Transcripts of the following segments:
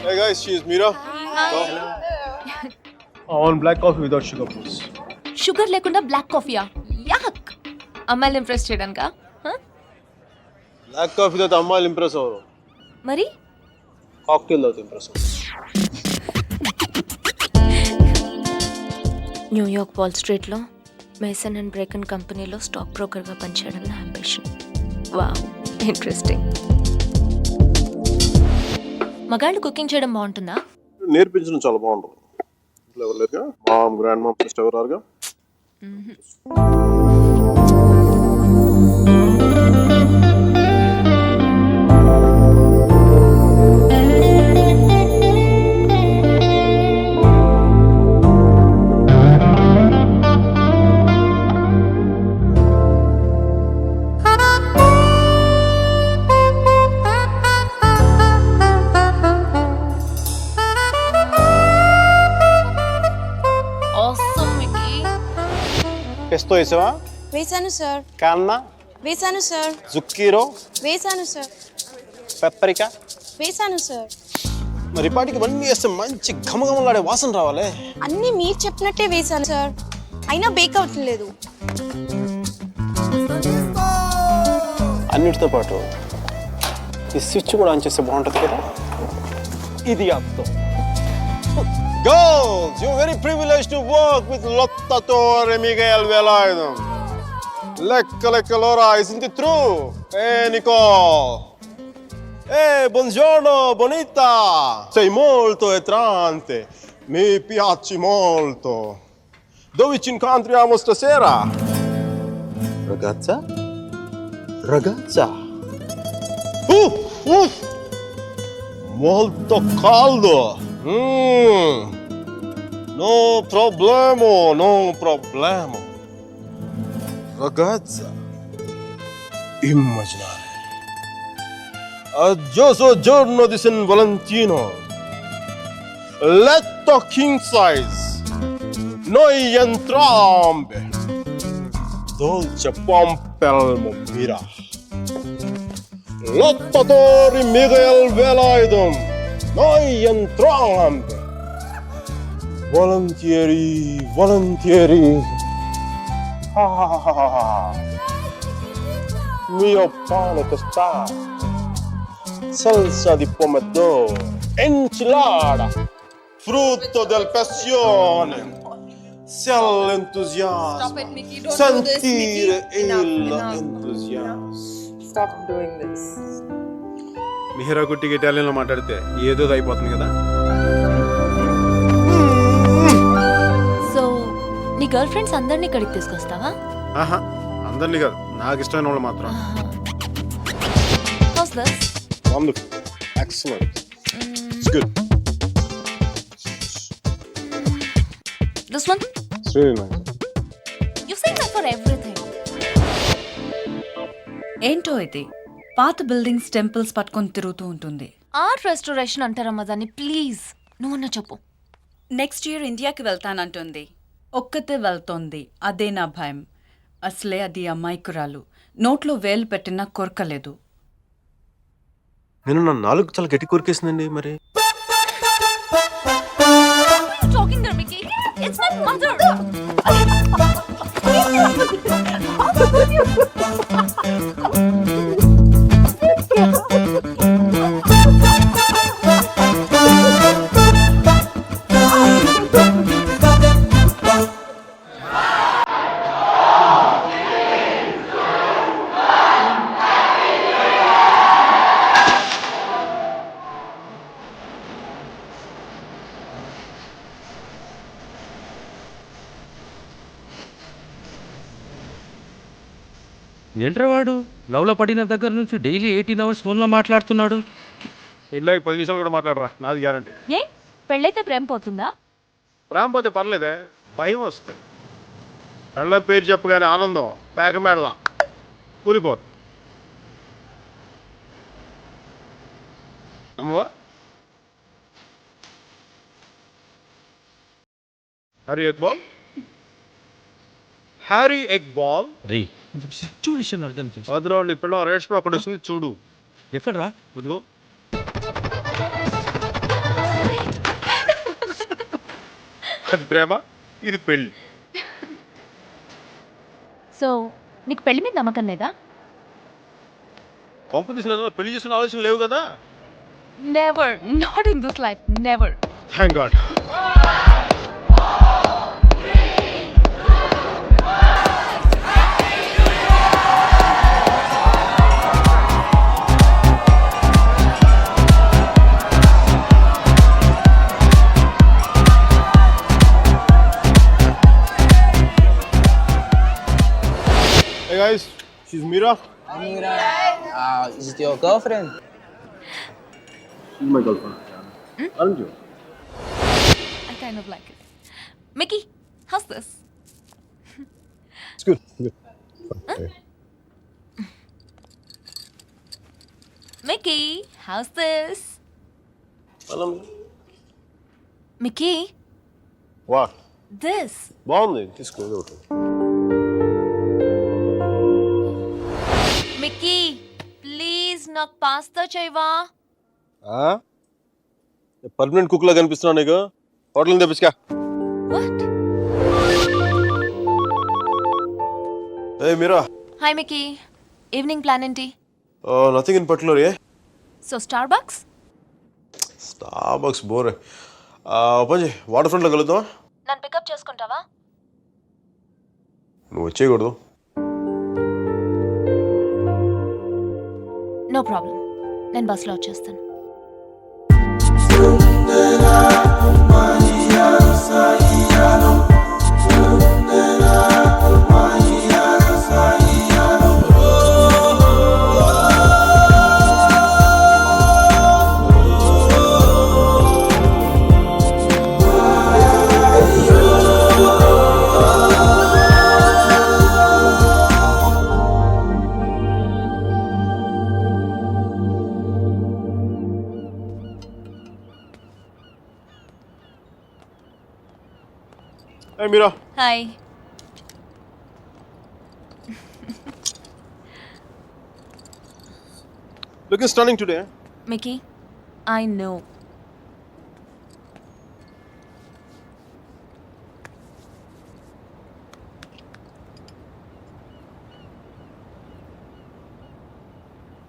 Hey guys, she's Meera. I want black coffee without sugar, please. Sugar లేకుండా black కాఫీయా? యాక్. అమ్మాయిలు impress చేయడానికా? Black coffee తో అమ్మాయిలు impress అవ్వరు. మరి కాక్టైల్ తో ఇంప్రెస్ అవ్వరు. న్యూయార్క్ వాల్ స్ట్రీట్లో మేసన్ అండ్ బ్రేకన్ కంపెనీలో స్టాక్ బ్రోకర్గా పనిచేయడం నా అంబిషన్. Wow, interesting. మగాళ్ళు కుకింగ్ చేయడం బాగుంటుందా? నేర్పించడం చాలా బాగుంటుంది. ఇంట్లో ఎవరు లేరుగా? మామ్, గ్రాండ్ మామ్, సిస్టర్ ఎవరు రారుగా? Pesto వేసావా? వేసాను సార్. కాన్నా వేసాను సార్. జుక్కీరో వేసాను సార్. పెప్పరికా వేసాను సార్. మరి పాటికి ఇవన్నీ వేస్తే మంచి ఘమఘమలాడే వాసన రావాలి. అన్నీ మీరు చెప్పినట్టే వేసాను సార్, అయినా బేక్ అవ్వట్లేదు. అన్నిటితో పాటు ఈ స్విచ్ కూడా ఆన్ చేస్తే బాగుంటుంది కదా. ఇది అర్థం. Girls, you're very privileged to work with Lottatore Miguel Velarde. Lecca l'ora, isn't it true? Hey Nicole. Hey, buongiorno, bonita. Sei molto attraente. Mi piaci molto. Dove ci incontriamo stasera? Ragazza? Ragazza. Molto caldo. No problemo, no problemo. Ragazza, immaginare. Aggioso giorno di San Valentino. Letto king size. Noi entrambe. Dolce pompelmo mira. Lottatore Miguel Velarde. Noi entrambe. Volentieri, volentieri. Mio pane tostato, salsa di pomodoro, enchilada, frutto del passione. Sia l'entusiasmo. Stop it, Mickey. Don't do this, Sentire Mickey. Enough. l'entusiasmo. Stop doing this. Mihira కుట్టికి ఇటాలియన్లో మాట్లాడితే ఏదో అయిపోతుంది కదా. So నీ girl friends అందరినీ ఇక్కడికి తీసుకొస్తావా? ఆహా, అందరినీ కాదు, నాకు ఇష్టమైన వాళ్ళు మాత్రం. House this? Wonderful, excellent, it's good. This one? It's really nice. You say that for everything. ఏంటో ఇది పాత బిల్డింగ్స్ టెంపుల్స్ పట్టుకొని తిరుగుతూ ఉంటుంది. ఆర్ట్ రెస్టోరేషన్ అంటారమ్మా దాన్ని. ప్లీజ్ నువ్వన్నా చెప్పు. నెక్స్ట్ ఇయర్ ఇండియాకి వెళ్తానంటుంది. ఒక్కతే వెళ్తోంది, అదే నా భయం. అసలే అది అమాయకురాలు, నోట్లో వేలు పెట్టినా కొరకలేదు. నేను నా నాలుగు చాలా గట్టి కొరికేసిందండి. మరి Talking there, Mickey. It's my mother. ఏంట్రా వాడు లవ్లో పడిన దగ్గర నుంచి డైలీ 18 hours ఫోన్లో మాట్లాడుతున్నాడు. ఇళ్ళకి 10 నిమిషాలు కూడా మాట్లాడరా, నాది గ్యారంటీ. ఏ పెళ్ళైతే ప్రేమ పోతుందా? ప్రేమ పోతే పర్లేదే, భయం వస్తుంది. పెళ్ళ పేరు చెప్పగానే ఆనందం పేక మేడలా కూలిపోతుంది. నమ్మవా? Harry egg ball, Harry egg ball. రే సిచ్యువేషన్ అర్థం చేసి అదిలో ఇప్పుడు రేషన్ అక్కడ వస్తుంది చూడు. ఎక్కడరా? ఇదిగో అది ప్రేమ, ఇది పెళ్ళి. సో నీకు పెళ్లి మీద నమ్మకం లేదా? కాంపిటీషన్ పెళ్లి చేసుకునే ఆలోచన లేవు కదా. Never, not in this life, never. Thank God. Hey guys, she's Mira. Amira, is it your girlfriend? She's my girlfriend. Aren't you? I kind of like it. Mickey, how's this? It's good. Good. Okay. Mickey, how's this? Mickey, What? this. బాగుంది, తీసుకో. Mickey please నాకు pasta చేయవా? Permanent cook లా కనిపిస్తున్నా నీకు. Hotel తెప్పించుకా. What? Hey Mira. Hi Mickey, evening plan ఏంటి? Nothing in particular. Hey so Starbucks? Starbucks bore. పని వాటర్ ఫ్రంట్లో కలుద్దామా? నన్ను పికప్ చేసుకుంటావా? నువ్వు వచ్చేయకూడదు. నో ప్రాబ్లం, నేను బస్లో వచ్చేస్తాను. Hey Mira. Hi. Looking stunning today. Mickey, I know.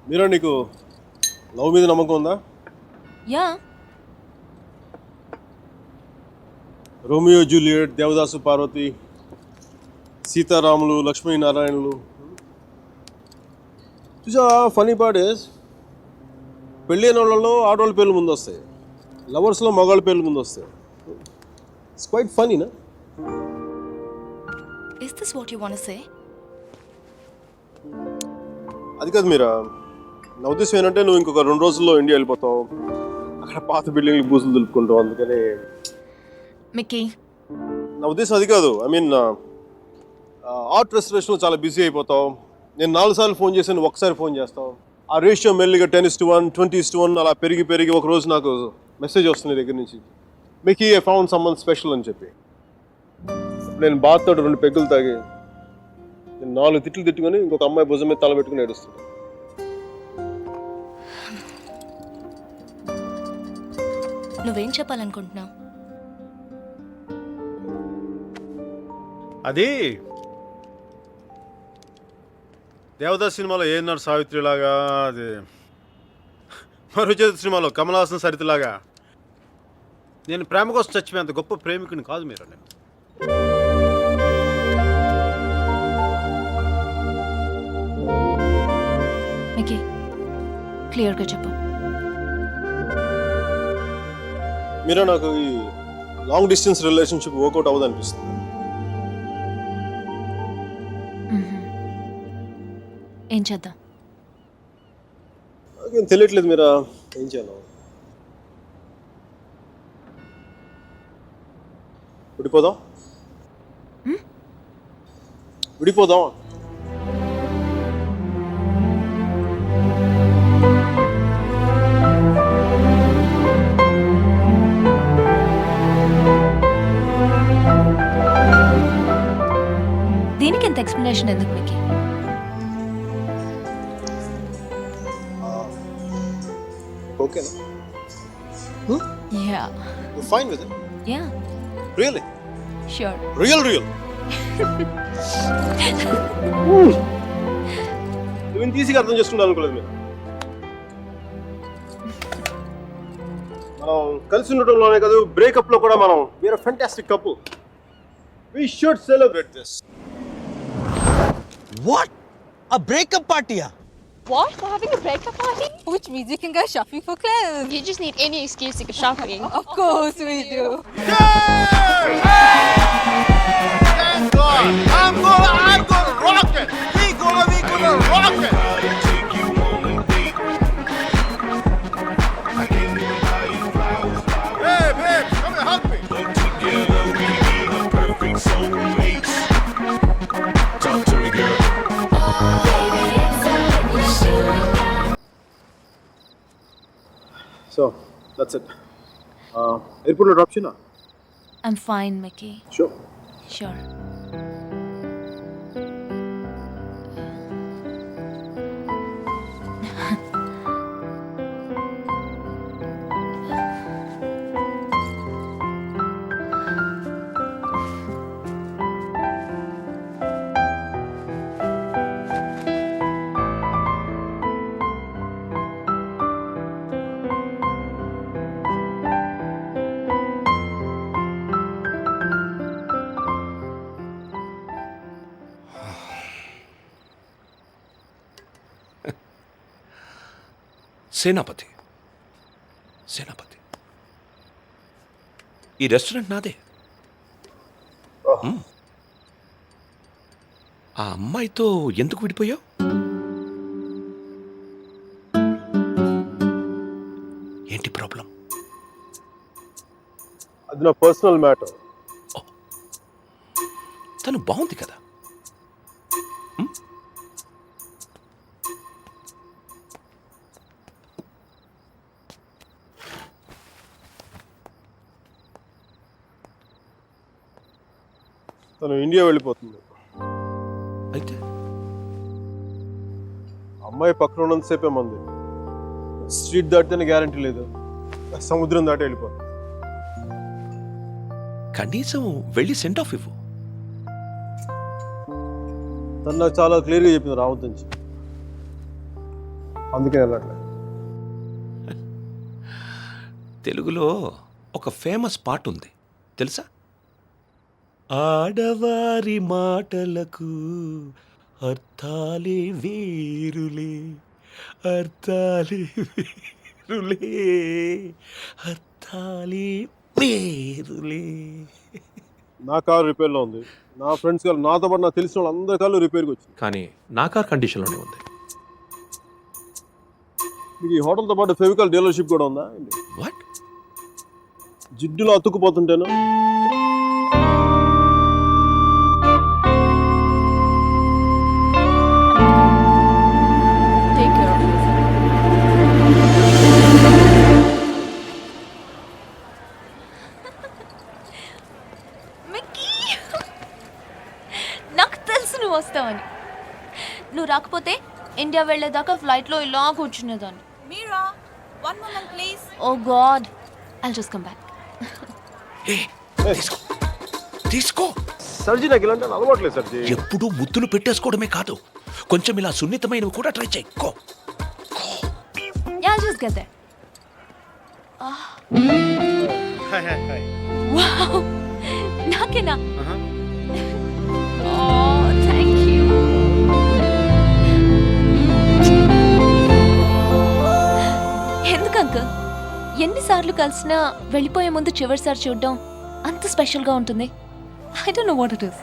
Mira, నీకు లవ్ మీద నమ్మకం ఉందా? Yeah. Romeo Juliet, Devadasu Parvathi, సీతారాములు, లక్ష్మీనారాయణులు. చూసా, ఫనీ పార్ట్ ఇస్ పెళ్ళి అయిన వాళ్ళలో ఆడవాళ్ళ పేర్లు ముందు వస్తాయి, లవర్స్లో మగాళ్ళ పేర్లు ముందు వస్తాయి. ఇట్స్ క్వైట్ ఫనీనా? Is this what you want to say? అది కాదు మీరా, నా ఉద్దేశం ఏంటంటే నువ్వు ఇంకొక 2 రోజుల్లో ఇండియా వెళ్ళిపోతావు. అక్కడ పాత బిల్డింగ్లు బూసులు దులుపుకుంటావు. అందుకని మిక్కీ, నా ఉద్దేశం అది కాదు. ఐ మీన్ ఆర్ట్ రెస్టరేషన్లో చాలా బిజీ అయిపోతావు. నేను 4 సార్లు ఫోన్ చేశాను, ఒకసారి ఫోన్ చేస్తావు. ఆ రేషియో మెల్లిగా 10:1, 20:1 అలా పెరిగి ఒక రోజు నాకు మెసేజ్ వస్తుంది దగ్గర నుంచి, Mickey I found someone special అని చెప్పి. నేను బాత్తో 2 పెగ్గులు తాగి నేను 4 తిట్లు తిట్టుకొని ఇంకొక అమ్మాయి భుజం మీద తల పెట్టుకుని ఏడుస్తాను. నువ్వేం చెప్పాలనుకుంటున్నావు? అది దేవదాస్ సినిమాలో ఏఎన్ఆర్ సావిత్రి లాగా, అది మరుచేతి సినిమాలో కమల్ హాసన్ సరితలాగా నేను ప్రేమ కోసం చచ్చిపోయేంత గొప్ప ప్రేమికుని కాదు మీరు. నేను మిక్కీ, క్లియర్గా చెప్పు. మీరా, నాకు ఈ లాంగ్ డిస్టెన్స్ రిలేషన్షిప్ వర్కౌట్ అవ్వదు అనిపిస్తుంది. ఏం చేద్దాం? నాకేం తెలియట్లేదు మీరా, ఏం చేయాలి? విడిపోదాం. దీనికి ఎంత ఎక్స్ప్లెనేషన్ ఎందుకు మిక్కీ? ఓకేనా? Yeah. You're fine with it? Yeah. Really? Sure. Real నువ్వు ఈజీగా అర్థం చేసుకుంటాను అనుకోలేదు మీరు. మనం కలిసి ఉండటంలోనే కాదు, బ్రేకప్ లో కూడా మనం we're fantastic couple. We should celebrate this. What? A breakup party? What? We're having a breakup party? Which means you can go shopping for clothes. You just need any excuse to go shopping. Of course we do. Thank God. I'm gonna rock it. We gonna rock it. Hey, babe, come and hug me. So, that's it. Airport lo drop china? I'm fine Mickey. Sure. Sure. Senapathi ఈ restaurant నాదే. ఆ అమ్మాయితో ఎందుకు విడిపోయావు? ఏంటి problem? అది నా personal matter. తను బాగుంది కదా. తను ఇండియా వెళ్ళిపోతుంది. అయితే అమ్మాయి పక్కన ఉన్నంతసేపే మంది. స్ట్రీట్ దాటితేనే గ్యారంటీ లేదు, సముద్రం దాటి వెళ్ళిపోతుంది. కనీసం వెళ్ళి సెండ్ ఆఫ్ ఇవ్వు. తను నాకు చాలా క్లియర్గా చెప్పింది రావద్దు నుంచి. అందుకే వెళ్ళట్లేదు. తెలుగులో ఒక ఫేమస్ పాట ఉంది తెలుసా? ఆడవారి మాటలకు అర్థాలే వేరులే, అర్థాలే వేరులే, అర్థాలే వేరులే. నా కారు రిపేర్లో ఉంది. నా ఫ్రెండ్స్ కారు, నాతో పాటు నాకు తెలిసిన వాళ్ళు అందరి కార్లు రిపేర్కి వచ్చింది. కానీ నా కార్ కండిషన్లోనే ఉంది. మీకు ఈ హోటల్తో పాటు ఫెవికాల్ డీలర్షిప్ కూడా ఉందా? వాట్? జిడ్డులో అతుక్కుపోతుంటేను. Take care of yourself. Mickey, నాకు తెలుసు నువ్వు వస్తావని. నువ్వు రాకపోతే ఇండియా వెళ్ళేదాకా ఫ్లైట్లో ఇలా కూర్చునేదాన్ని. Mira, one moment please. Oh god, I'll just come back. తీసుకో. సర్జీ నాకు ఇలాంటి అలవాట్లేదు సర్జీ. ఎప్పుడూ ముద్దులు పెట్టేసుకోవడమే కాదు, కొంచెం ఇలా సున్నితమైనవి కూడా ట్రై చేయి. Yeah, I'll just get there. Wow, నాకేనా? Oh, thank you. ఎందుకు అంకుల్ ఎన్నిసార్లు కలిసినా వెళ్ళిపోయే ముందు చివరిసారి చూడడం అంత స్పెషల్గా ఉంటుంది? I don't know what it is.